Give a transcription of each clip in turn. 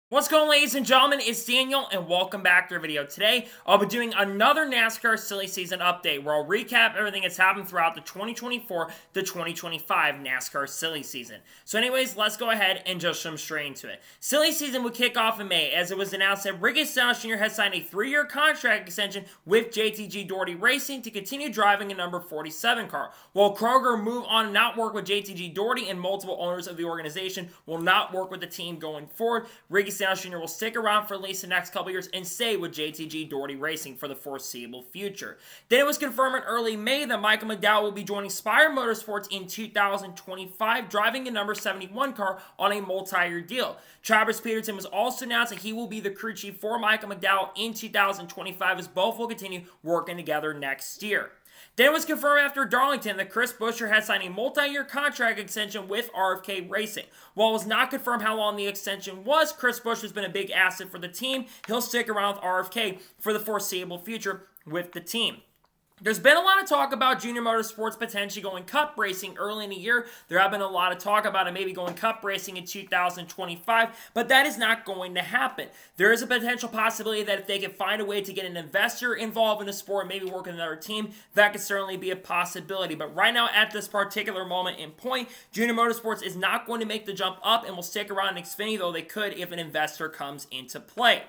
What's going on, ladies and gentlemen? It's Daniel and welcome back to our video. Today I'll be doing another NASCAR silly season update where I'll recap everything that's happened throughout the 2024 to 2025 NASCAR silly season. So anyways, let's go ahead and just jump straight into it. Silly season would kick off in May as it was announced that Ricky Stenhouse Jr. has signed a 3-year contract extension with JTG Doherty Racing to continue driving a number 47 car. While Kroger move on and not work with JTG Doherty, and multiple owners of the organization will not work with the team going forward, Ricky Stenhouse Jr. will stick around for at least the next couple years and stay with JTG Doherty Racing for the foreseeable future. Then it was confirmed in early May that Michael McDowell will be joining Spire Motorsports in 2025, driving a number 71 car on a multi-year deal. Travis Peterson was also announced that he will be the crew chief for Michael McDowell in 2025, as both will continue working together next year. Then it was confirmed after Darlington that Chris Buescher had signed a multi-year contract extension with RFK Racing. While it was not confirmed how long the extension was, Chris Buescher has been a big asset for the team. He'll stick around with RFK for the foreseeable future with the team. There's been a lot of talk about Junior Motorsports potentially going cup racing early in the year. There have been a lot of talk about it maybe going cup racing in 2025, but that is not going to happen. There is a potential possibility that if they can find a way to get an investor involved in the sport, maybe work with another team, that could certainly be a possibility. But right now, at this particular moment in point, Junior Motorsports is not going to make the jump up and will stick around in Xfinity, though they could if an investor comes into play.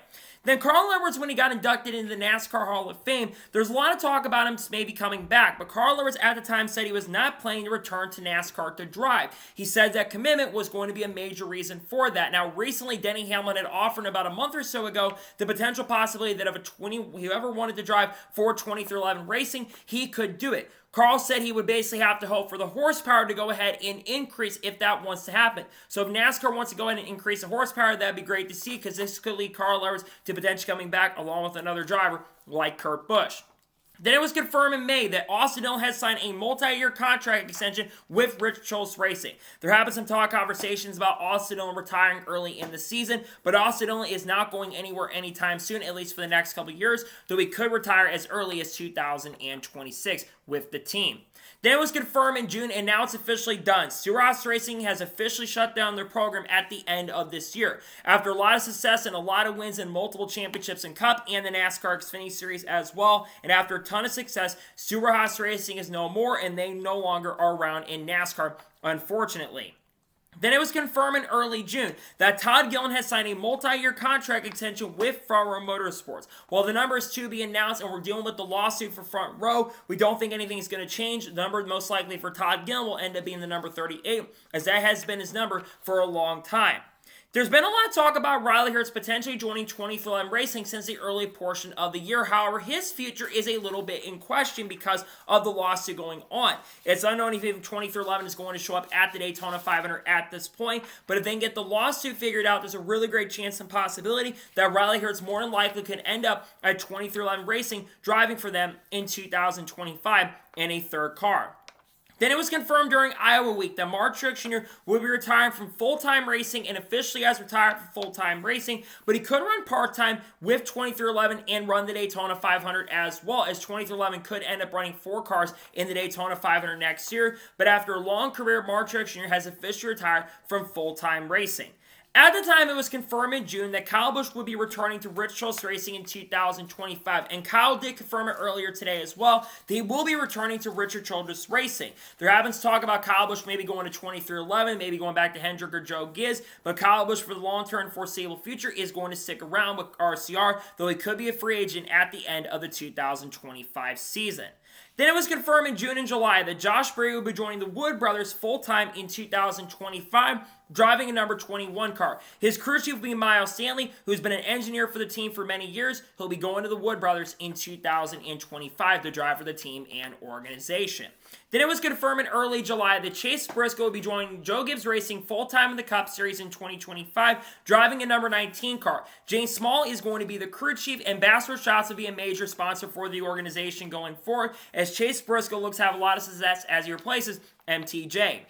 Then Carl Edwards, when he got inducted into the NASCAR Hall of Fame, there's a lot of talk about him maybe coming back, but Carl Edwards at the time said he was not planning to return to NASCAR to drive. He said that commitment was going to be a major reason for that. Now, recently, Denny Hamlin had offered about a month or so ago the potential possibility that if whoever wanted to drive for 2311 Racing, he could do it. Carl said he would basically have to hope for the horsepower to go ahead and increase if that wants to happen. So if NASCAR wants to go ahead and increase the horsepower, that'd be great to see, because this could lead Carl Edwards to potentially coming back along with another driver like Kurt Busch. Then it was confirmed in May that Austin Dillon has signed a multi-year contract extension with Rich Chols Racing. There have been some conversations about Austin Dillon retiring early in the season, but Austin Dillon is not going anywhere anytime soon, at least for the next couple of years, though he could retire as early as 2026 with the team. Then it was confirmed in June, and now it's officially done. Stewart-Haas Racing has officially shut down their program at the end of this year. After a lot of success and a lot of wins in multiple championships and Cup and the NASCAR Xfinity Series as well, and after a ton of success, Stewart-Haas Racing is no more, and they no longer are around in NASCAR, unfortunately. Then it was confirmed in early June that Todd Gillen has signed a multi-year contract extension with Front Row Motorsports. While the number is to be announced and we're dealing with the lawsuit for Front Row, we don't think anything is going to change. The number most likely for Todd Gillen will end up being the number 38, as that has been his number for a long time. There's been a lot of talk about Riley Herbst potentially joining 2311 Racing since the early portion of the year. However, his future is a little bit in question because of the lawsuit going on. It's unknown if even 2311 is going to show up at the Daytona 500 at this point, but if they can get the lawsuit figured out, there's a really great chance and possibility that Riley Herbst more than likely could end up at 2311 Racing, driving for them in 2025 in a third car. Then it was confirmed during Iowa Week that Mark Truex Jr. will be retiring from full-time racing and officially has retired from full-time racing, but he could run part-time with 2311 and run the Daytona 500 as well, as 2311 could end up running 4 cars in the Daytona 500 next year. But after a long career, Mark Truex Jr. has officially retired from full-time racing. At the time, it was confirmed in June that Kyle Busch would be returning to Rich Chols Racing in 2025, and Kyle did confirm it earlier today as well, that he will be returning to Richard Childress Racing. There have been talk about Kyle Busch maybe going to 2311, maybe going back to Hendrick or Joe Gibbs, but Kyle Busch for the long-term foreseeable future is going to stick around with RCR, though he could be a free agent at the end of the 2025 season. Then it was confirmed in June and July that Josh Berry will be joining the Wood Brothers full-time in 2025, driving a number 21 car. His crew chief will be Miles Stanley, who's been an engineer for the team for many years. He'll be going to the Wood Brothers in 2025 to drive for the team and organization. Then it was confirmed in early July that Chase Briscoe will be joining Joe Gibbs Racing full-time in the Cup Series in 2025, driving a number 19 car. James Small is going to be the crew chief, and Bassler Shots will be a major sponsor for the organization going forward, as Chase Briscoe looks to have a lot of success as he replaces MTJ.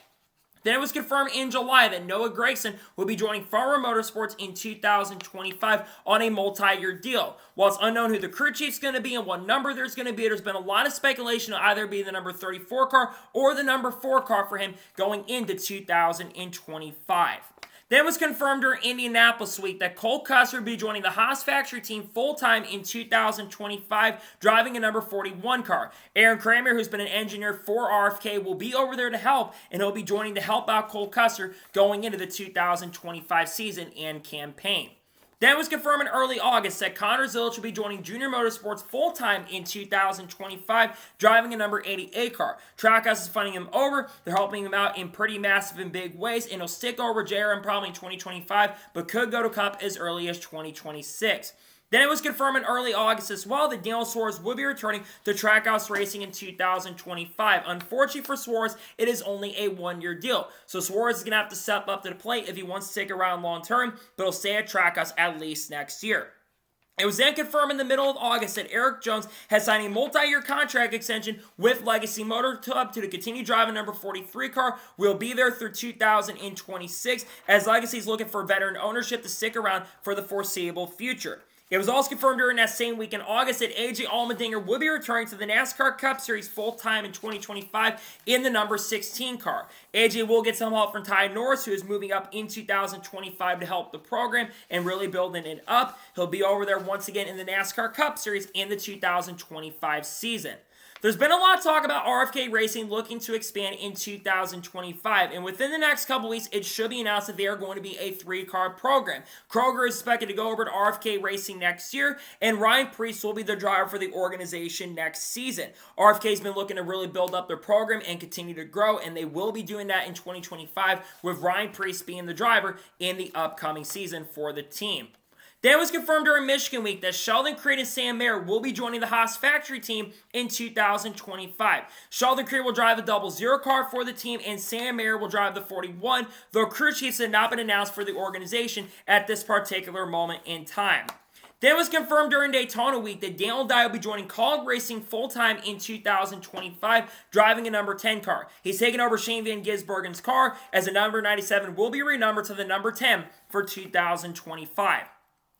Then it was confirmed in July that Noah Gragson will be joining Front Row Motorsports in 2025 on a multi-year deal. While it's unknown who the crew chief's going to be and what number there's going to be, there's been a lot of speculation to either be the number 34 car or the number 4 car for him going into 2025. Then it was confirmed during Indianapolis week that Cole Custer would be joining the Haas factory team full-time in 2025, driving a number 41 car. Aaron Kramer, who's been an engineer for RFK, will be over there to help, and he'll be joining to help out Cole Custer going into the 2025 season and campaign. Then it was confirmed in early August that Connor Zilisch will be joining Junior Motorsports full-time in 2025, driving a number 88 car. Trackhouse is funding him over. They're helping him out in pretty massive and big ways, and he'll stick over JRM probably in 2025, but could go to Cup as early as 2026. Then it was confirmed in early August as well that Daniel Suarez would be returning to Trackhouse Racing in 2025. Unfortunately for Suarez, it is only a one-year deal. So Suarez is going to have to step up to the plate if he wants to stick around long-term, but he'll stay at Trackhouse at least next year. It was then confirmed in the middle of August that Eric Jones has signed a multi-year contract extension with Legacy Motor Club to continue driving number 43 car. Will be there through 2026 as Legacy is looking for veteran ownership to stick around for the foreseeable future. It was also confirmed during that same week in August that AJ Allmendinger will be returning to the NASCAR Cup Series full-time in 2025 in the number 16 car. AJ will get some help from Ty Norris, who is moving up in 2025 to help the program and really building it up. He'll be over there once again in the NASCAR Cup Series in the 2025 season. There's been a lot of talk about RFK Racing looking to expand in 2025, and within the next couple weeks, it should be announced that they are going to be a 3-car program. Kroger is expected to go over to RFK Racing next year, and Ryan Preece will be the driver for the organization next season. RFK's been looking to really build up their program and continue to grow, and they will be doing that in 2025 with Ryan Preece being the driver in the upcoming season for the team. Then it was confirmed during Michigan Week that Sheldon Creed and Sam Mayer will be joining the Haas factory team in 2025. Sheldon Creed will drive the 00 car for the team, and Sam Mayer will drive the 41, though crew chiefs had not been announced for the organization at this particular moment in time. Then it was confirmed during Daytona Week that Daniel Dye will be joining Cog Racing full-time in 2025, driving a number 10 car. He's taking over Shane Van Gisbergen's car, as the number 97 will be renumbered to the number 10 for 2025.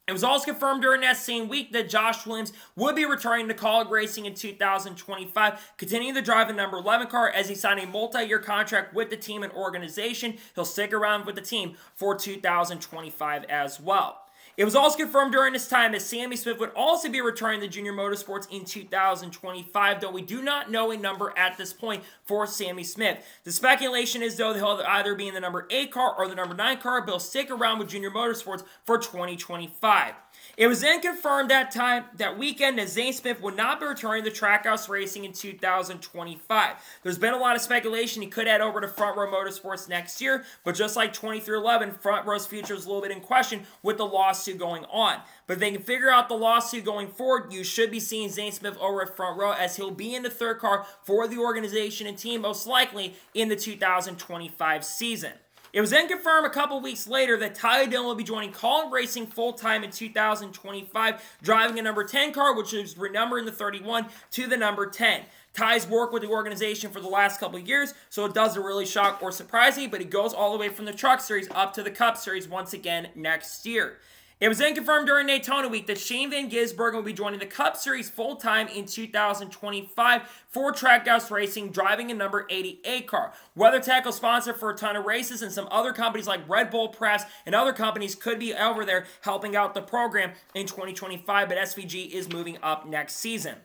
It was also confirmed during that same week that Josh Williams would be returning to Cog Racing in 2025, continuing to drive the number 11 car as he signed a multi-year contract with the team and organization. He'll stick around with the team for 2025 as well. It was also confirmed during this time that Sammy Smith would also be returning to Junior Motorsports in 2025, though we do not know a number at this point for Sammy Smith. The speculation is, though, that he'll either be in the number 8 car or the number 9 car, but he'll stick around with Junior Motorsports for 2025. It was then confirmed that weekend that Zane Smith would not be returning to Trackhouse Racing in 2025. There's been a lot of speculation he could head over to Front Row Motorsports next year, but just like 20-11, Front Row's future is a little bit in question with the lawsuit going on. But if they can figure out the lawsuit going forward, you should be seeing Zane Smith over at Front Row, as he'll be in the 3rd car for the organization and team most likely in the 2025 season. It was then confirmed a couple weeks later that Tyler Dillon will be joining Cog Racing full-time in 2025, driving a number 10 car, which is renumbered in the 31 to the number 10. Ty's worked with the organization for the last couple of years, so it doesn't really shock or surprise me, but he goes all the way from the Truck Series up to the Cup Series once again next year. It was then confirmed during Daytona Week that Shane Van Gisbergen will be joining the Cup Series full-time in 2025 for Trackhouse Racing, driving a number 88 car. WeatherTech will sponsor for a ton of races, and some other companies like Red Bull Press and other companies could be over there helping out the program in 2025, but SVG is moving up next season.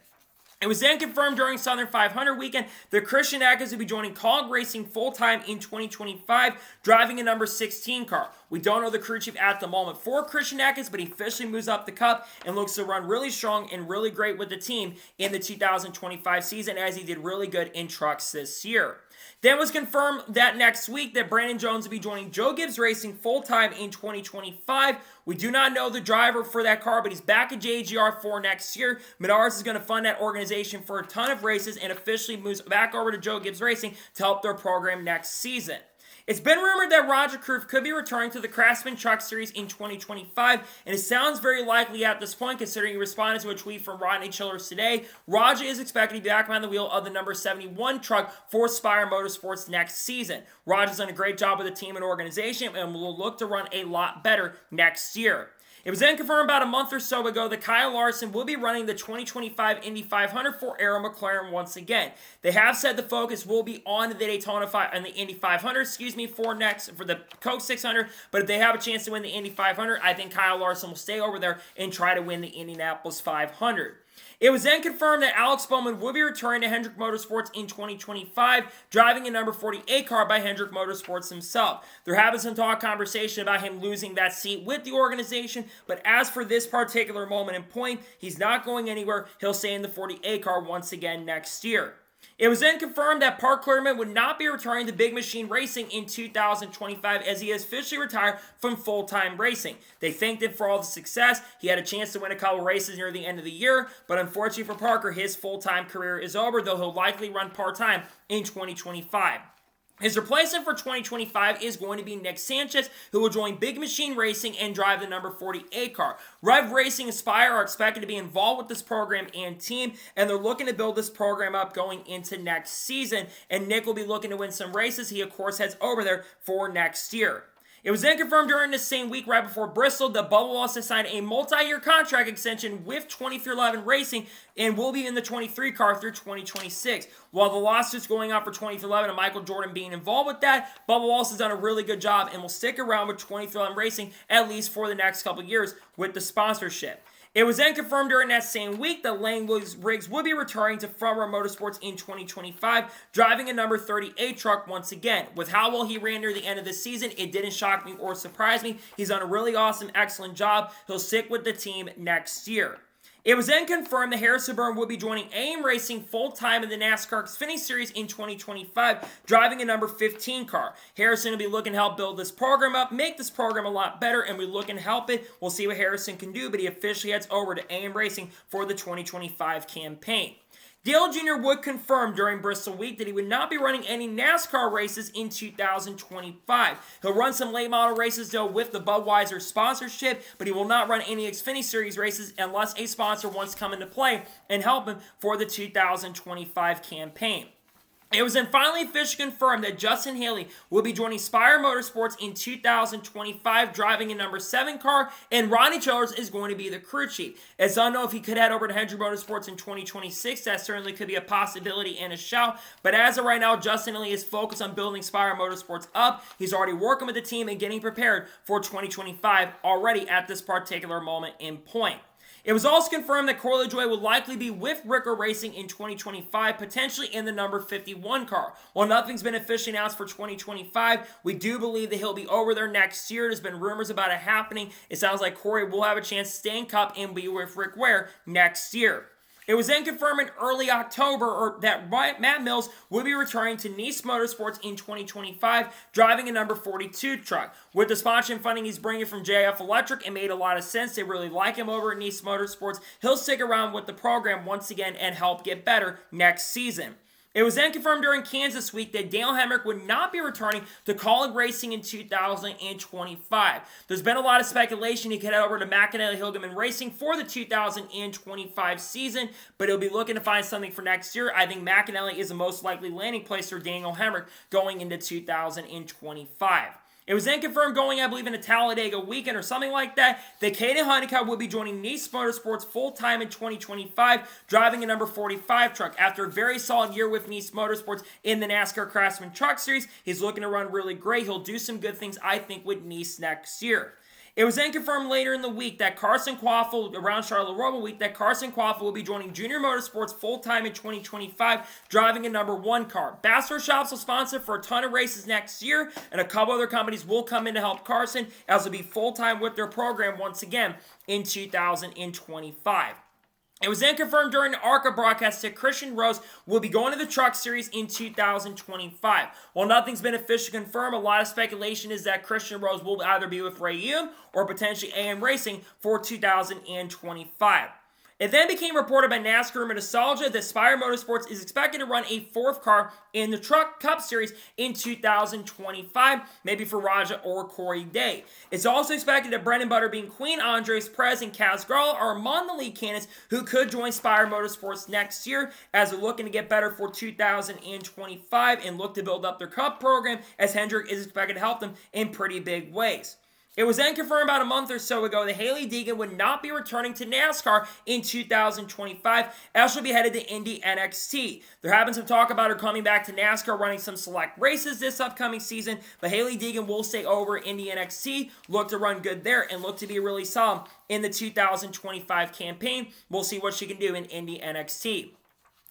It was then confirmed during Southern 500 weekend that Christian Atkins will be joining Cog Racing full-time in 2025, driving a number 16 car. We don't know the crew chief at the moment for Christian Atkins, but he officially moves up the Cup and looks to run really strong and really great with the team in the 2025 season, as he did really good in trucks this year. Then it was confirmed that next week that Brandon Jones will be joining Joe Gibbs Racing full-time in 2025. We do not know the driver for that car, but he's back at JGR for next year. Menards is going to fund that organization for a ton of races and officially moves back over to Joe Gibbs Racing to help their program next season. It's been rumored that Roger Kroof could be returning to the Craftsman Truck Series in 2025, and it sounds very likely at this point, considering he responded to a tweet from Rodney Childers today. Roger is expected to be back behind the wheel of the number 71 truck for Spire Motorsports next season. Roger's done a great job with the team and organization, and will look to run a lot better next year. It was then confirmed about a month or so ago that Kyle Larson will be running the 2025 Indy 500 for Arrow McLaren once again. They have said the focus will be on the Daytona and the Indy 500, for the Coke 600, but if they have a chance to win the Indy 500, I think Kyle Larson will stay over there and try to win the Indianapolis 500. It was then confirmed that Alex Bowman will be returning to Hendrick Motorsports in 2025, driving a number 48 car by Hendrick Motorsports himself. There have been some conversation about him losing that seat with the organization, but as for this particular moment and point, he's not going anywhere. He'll stay in the 48 car once again next year. It was then confirmed that Park Clearman would not be returning to Big Machine Racing in 2025 as he has officially retired from full-time racing. They thanked him for all the success. He had a chance to win a couple races near the end of the year, but unfortunately for Parker, his full-time career is over, though he'll likely run part-time in 2025. His replacement for 2025 is going to be Nick Sanchez, who will join Big Machine Racing and drive the number 48 car. Rev Racing and Spire are expected to be involved with this program and team, and they're looking to build this program up going into next season, and Nick will be looking to win some races. He, of course, heads over there for next year. It was then confirmed during the same week, right before Bristol, that Bubba Wallace has signed a multi-year contract extension with 2311 Racing and will be in the 23 car through 2026. While the lawsuit's going on for 2311 and Michael Jordan being involved with that, Bubba Wallace has done a really good job and will stick around with 2311 Racing at least for the next couple years with the sponsorship. It was then confirmed during that same week that Lane Riggs would be returning to Front Row Motorsports in 2025, driving a number 38 truck once again. With how well he ran near the end of the season, it didn't shock me or surprise me. He's done a really awesome, excellent job. He'll stick with the team next year. It was then confirmed that Harrison Burton will be joining AM Racing full-time in the NASCAR Xfinity Series in 2025, driving a number 15 car. Harrison will be looking to help build this program up, make this program a lot better, and we're looking to help it. We'll see what Harrison can do, but he officially heads over to AM Racing for the 2025 campaign. Dale Jr. would confirm during Bristol Week that he would not be running any NASCAR races in 2025. He'll run some late model races, though, with the Budweiser sponsorship, but he will not run any Xfinity Series races unless a sponsor wants to come into play and help him for the 2025 campaign. It was then finally officially confirmed that Justin Haley will be joining Spire Motorsports in 2025, driving a number 7 car, and Ronnie Childers is going to be the crew chief. It's unknown if he could head over to Hendrick Motorsports in 2026. That certainly could be a possibility and a shout, but as of right now, Justin Haley is focused on building Spire Motorsports up. He's already working with the team and getting prepared for 2025 already at this particular moment in point. It was also confirmed that Corey LaJoie will likely be with Ricker Racing in 2025, potentially in the number 51 car. While nothing's been officially announced for 2025, we do believe that he'll be over there next year. There's been rumors about it happening. It sounds like Corey will have a chance to stay in Cup and be with Rick Ware next year. It was then confirmed in early October that Matt Mills will be returning to Nice Motorsports in 2025, driving a number 42 truck. With the sponsorship funding he's bringing from JF Electric, it made a lot of sense. They really like him over at Nice Motorsports. He'll stick around with the program once again and help get better next season. It was then confirmed during Kansas Week that Dale Hemrick would not be returning to Colleague Racing in 2025. There's been a lot of speculation he could head over to McAnally Hilgeman Racing for the 2025 season, but he'll be looking to find something for next year. I think McAnally is the most likely landing place for Daniel Hemrick going into 2025. It was then confirmed going, I believe, in a Talladega weekend or something like that Caden Honeycutt will be joining Nice Motorsports full-time in 2025, driving a number 45 truck. After a very solid year with Nice Motorsports in the NASCAR Craftsman Truck Series, he's looking to run really great. He'll do some good things, I think, with Nice next year. It was then confirmed later in the week that Carson Quaffle, around Charlotte Roval Week, that Carson Quaffle will be joining Junior Motorsports full-time in 2025, driving a number 1 car. Bassler Shops will sponsor for a ton of races next year, and a couple other companies will come in to help Carson, as he'll be full-time with their program once again in 2025. It was then confirmed during the ARCA broadcast that Christian Rose will be going to the Truck Series in 2025. While nothing's been officially confirmed, a lot of speculation is that Christian Rose will either be with Ray Elam or potentially AM Racing for 2025. It then became reported by NASCAR Nostalgia that Spire Motorsports is expected to run a 4th car in the Truck Cup Series in 2025, maybe for Raja or Corey Day. It's also expected that Brendan Butterbean, Queen, Andres Perez, and Kaz Grala are among the lead candidates who could join Spire Motorsports next year, as they're looking to get better for 2025 and look to build up their Cup program, as Hendrick is expected to help them in pretty big ways. It was then confirmed about a month or so ago that Hailie Deegan would not be returning to NASCAR in 2025, as she'll be headed to Indy NXT. There have been some talk about her coming back to NASCAR, running some select races this upcoming season, but Hailie Deegan will stay over at Indy NXT, look to run good there, and look to be really solid in the 2025 campaign. We'll see what she can do in Indy NXT.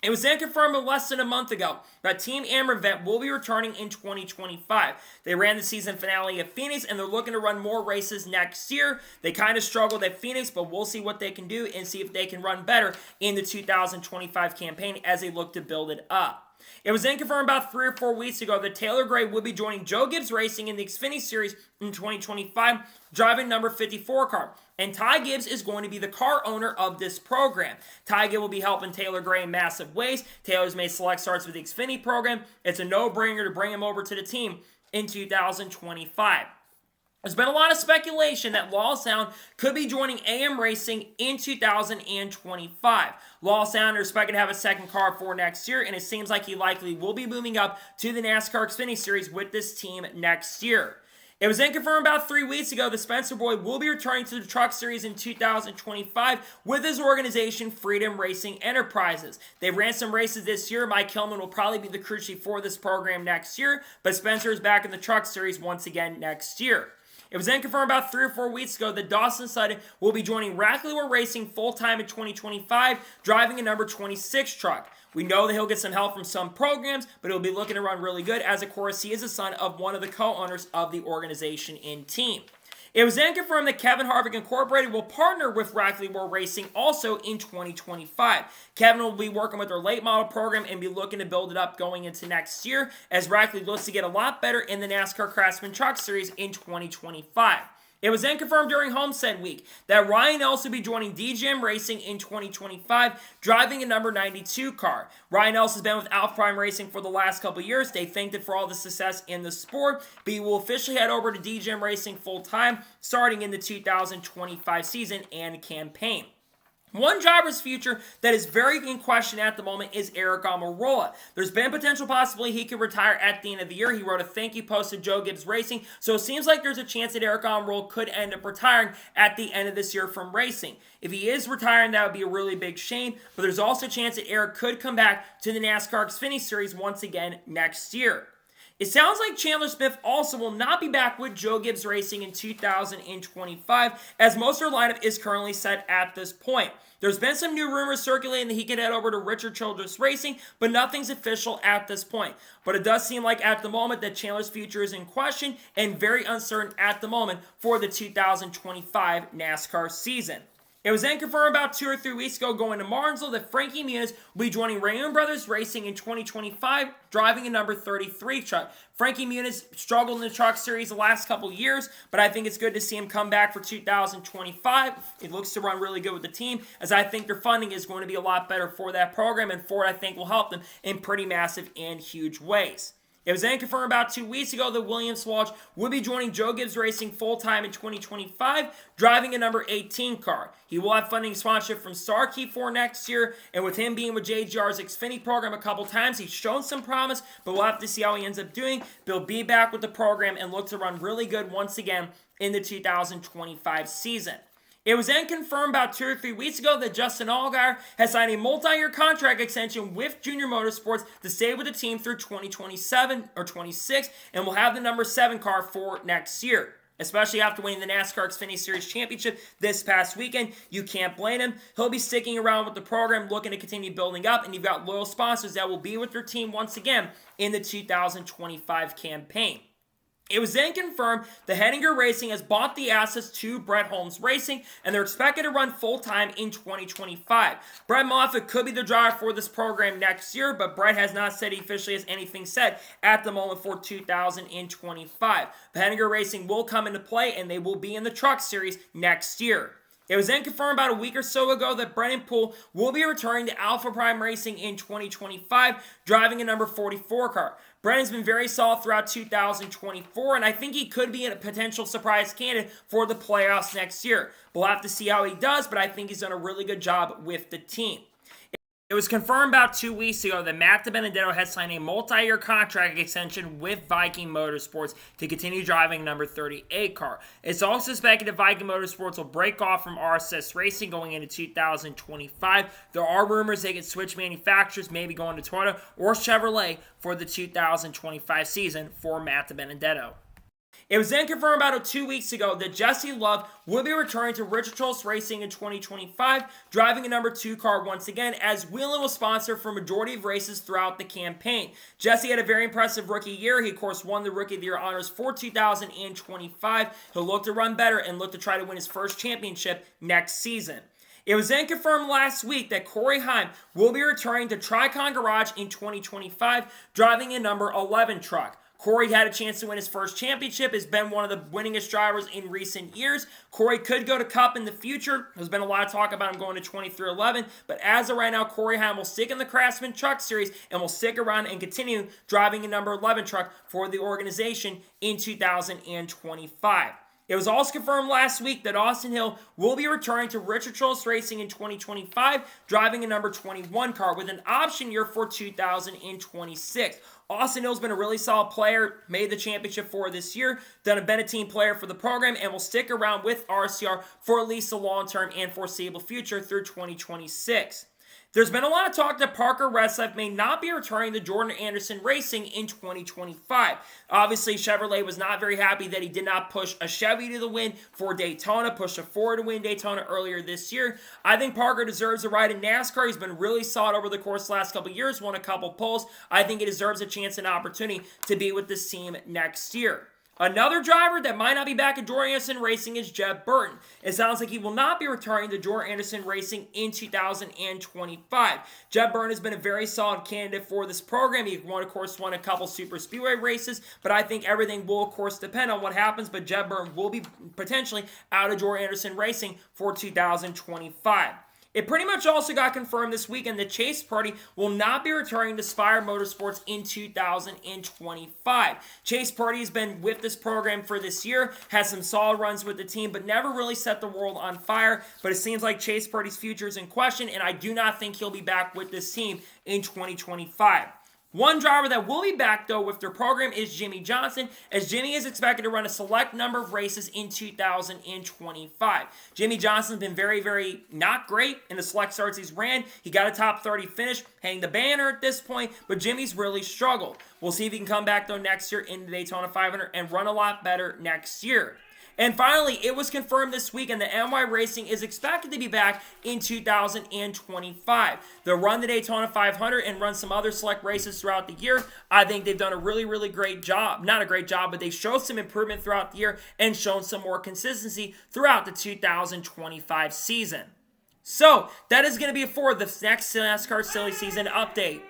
It was then confirmed less than a month ago that Team Amber will be returning in 2025. They ran the season finale at Phoenix, and they're looking to run more races next year. They kind of struggled at Phoenix, but we'll see what they can do and see if they can run better in the 2025 campaign as they look to build it up. It was then confirmed about 3 or 4 weeks ago that Taylor Gray will be joining Joe Gibbs Racing in the Xfinity Series in 2025, driving number 54 car. And Ty Gibbs is going to be the car owner of this program. Ty Gibbs will be helping Taylor Gray in massive ways. Taylor's made select starts with the Xfinity program. It's a no-brainer to bring him over to the team in 2025. There's been a lot of speculation that Lawsound could be joining AM Racing in 2025. Lawsound is expected to have a second car for next year, and it seems like he likely will be moving up to the NASCAR Xfinity Series with this team next year. It was then confirmed about 3 weeks ago that Spencer Boyd will be returning to the Truck Series in 2025 with his organization, Freedom Racing Enterprises. They ran some races this year. Mike Hillman will probably be the crew chief for this program next year, but Spencer is back in the Truck Series once again next year. It was then confirmed about 3 or 4 weeks ago that Dawson Sutton will be joining Rackley Racing full-time in 2025, driving a number 26 truck. We know that he'll get some help from some programs, but he'll be looking to run really good, as of course he is the son of one of the co-owners of the organization and team. It was then confirmed that Kevin Harvick Incorporated will partner with Rackley Racing also in 2025. Kevin will be working with their late model program and be looking to build it up going into next year, as Rackley looks to get a lot better in the NASCAR Craftsman Truck Series in 2025. It was then confirmed during Homestead Week that Ryan Ellis will be joining DJM Racing in 2025, driving a number 92 car. Ryan Ellis has been with Alpha Prime Racing for the last couple of years. They thanked it for all the success in the sport, but he will officially head over to DJM Racing full-time starting in the 2025 season and campaign. One driver's future that is very in question at the moment is Aric Almirola. There's been potential possibility he could retire at the end of the year. He wrote a thank you post to Joe Gibbs Racing, so it seems like there's a chance that Aric Almirola could end up retiring at the end of this year from racing. If he is retiring, that would be a really big shame, but there's also a chance that Aric could come back to the NASCAR Xfinity Series once again next year. It sounds like Chandler Smith also will not be back with Joe Gibbs Racing in 2025, as most of their lineup is currently set at this point. There's been some new rumors circulating that he could head over to Richard Childress Racing, but nothing's official at this point. But it does seem like at the moment that Chandler's future is in question and very uncertain at the moment for the 2025 NASCAR season. It was then confirmed about 2 or 3 weeks ago going to Martinsville that Frankie Muniz will be joining Raymond Brothers Racing in 2025, driving a number 33 truck. Frankie Muniz struggled in the Truck Series the last couple years, but I think it's good to see him come back for 2025. It looks to run really good with the team, as I think their funding is going to be a lot better for that program, and Ford, I think, will help them in pretty massive and huge ways. It was then confirmed about 2 weeks ago that William Swalch would be joining Joe Gibbs Racing full-time in 2025, driving a number 18 car. He will have funding sponsorship from Starkey for next year, and with him being with JGR's Xfinity program a couple times, he's shown some promise, but we'll have to see how he ends up doing. But he'll be back with the program and look to run really good once again in the 2025 season. It was then confirmed about 2 or 3 weeks ago that Justin Allgaier has signed a multi-year contract extension with Junior Motorsports to stay with the team through 2027 or 26, and will have the number 7 car for next year. Especially after winning the NASCAR Xfinity Series Championship this past weekend, you can't blame him. He'll be sticking around with the program, looking to continue building up, and you've got loyal sponsors that will be with their team once again in the 2025 campaign. It was then confirmed that Henninger Racing has bought the assets to Brett Holmes Racing, and they're expected to run full-time in 2025. Brett Moffitt could be the driver for this program next year, but Brett has not said he officially has anything said at the moment for 2025. But Henninger Racing will come into play, and they will be in the Truck Series next year. It was then confirmed about a week or so ago that Brennan Poole will be returning to Alpha Prime Racing in 2025, driving a number 44 car. Brennan's been very solid throughout 2024, and I think he could be a potential surprise candidate for the playoffs next year. We'll have to see how he does, but I think he's done a really good job with the team. It was confirmed about 2 weeks ago that Matt DiBenedetto has signed a multi-year contract extension with Viking Motorsports to continue driving number 38 car. It's also suspected that Viking Motorsports will break off from RSS Racing going into 2025. There are rumors they could switch manufacturers, maybe going to Toyota or Chevrolet for the 2025 season for Matt DiBenedetto. It was then confirmed about 2 weeks ago that Jesse Love will be returning to Richard Schultz Racing in 2025, driving a number 2 car once again, as Whelen was sponsored for a majority of races throughout the campaign. Jesse had a very impressive rookie year. He, of course, won the Rookie of the Year honors for 2025. He'll look to run better and look to try to win his first championship next season. It was then confirmed last week that Corey Heim will be returning to Tricon Garage in 2025, driving a number 11 truck. Corey had a chance to win his first championship, has been one of the winningest drivers in recent years. Corey could go to Cup in the future. There's been a lot of talk about him going to 2311, but as of right now, Corey Heim will stick in the Craftsman Truck Series and will stick around and continue driving a number 11 truck for the organization in 2025. It was also confirmed last week that Austin Hill will be returning to Richard Schultz Racing in 2025, driving a number 21 car with an option year for 2026. Austin Hill's been a really solid player, made the championship for this year, been a team player for the program, and will stick around with RCR for at least the long-term and foreseeable future through 2026. There's been a lot of talk that Parker Redsleff may not be returning to Jordan Anderson Racing in 2025. Obviously, Chevrolet was not very happy that he did not push a Chevy to the win for Daytona, pushed a Ford to win Daytona earlier this year. I think Parker deserves a ride in NASCAR. He's been really solid over the course of the last couple of years, won a couple poles. I think he deserves a chance and opportunity to be with this team next year. Another driver that might not be back at Jordan Anderson Racing is Jeb Burton. It sounds like he will not be returning to Jordan Anderson Racing in 2025. Jeb Burton has been a very solid candidate for this program. He, of course, won a couple Super Speedway races, but I think everything will, of course, depend on what happens, but Jeb Burton will be potentially out of Jordan Anderson Racing for 2025. It pretty much also got confirmed this weekend that Chase Purdy will not be returning to Spire Motorsports in 2025. Chase Purdy has been with this program for this year, has some solid runs with the team, but never really set the world on fire. But it seems like Chase Purdy's future is in question, and I do not think he'll be back with this team in 2025. One driver that will be back, though, with their program is Jimmy Johnson, as Jimmy is expected to run a select number of races in 2025. Jimmy Johnson's been very, very not great in the select starts he's ran. He got a top 30 finish, hanging the banner at this point, but Jimmy's really struggled. We'll see if he can come back, though, next year in the Daytona 500 and run a lot better next year. And finally, it was confirmed this weekend that NY Racing is expected to be back in 2025. They'll run the Daytona 500 and run some other select races throughout the year. I think they've done a really, really great job. Not a great job, but they showed some improvement throughout the year and shown some more consistency throughout the 2025 season. So, that is going to be it for the next NASCAR Silly Season update.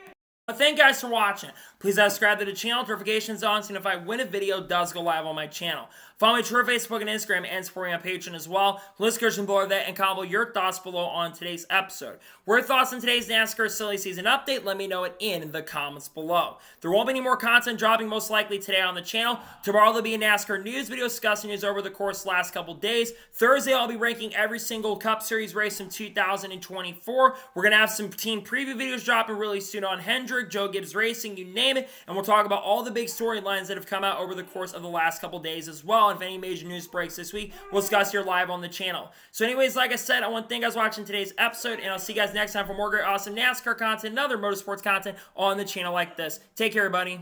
Thank you guys for watching. Please subscribe to the channel, notifications on, so if I win a video, it does go live on my channel. Follow me on Facebook and Instagram, and support me on Patreon as well. List description below that, and comment your thoughts below on today's episode. What are your thoughts on today's NASCAR Silly Season update? Let me know it in the comments below. There won't be any more content dropping most likely today on the channel. Tomorrow there'll be a NASCAR news video discussing news over the course of the last couple days. Thursday I'll be ranking every single Cup Series race from 2024. We're going to have some team preview videos dropping really soon on Hendrick, Joe Gibbs Racing, you name it. And we'll talk about all the big storylines that have come out over the course of the last couple days as well. And if any major news breaks this week, we'll discuss here live on the channel. So anyways, like I said, I want to thank you guys for watching today's episode, and I'll see you guys next time for more great, awesome NASCAR content and other motorsports content on the channel like this. Take care, everybody.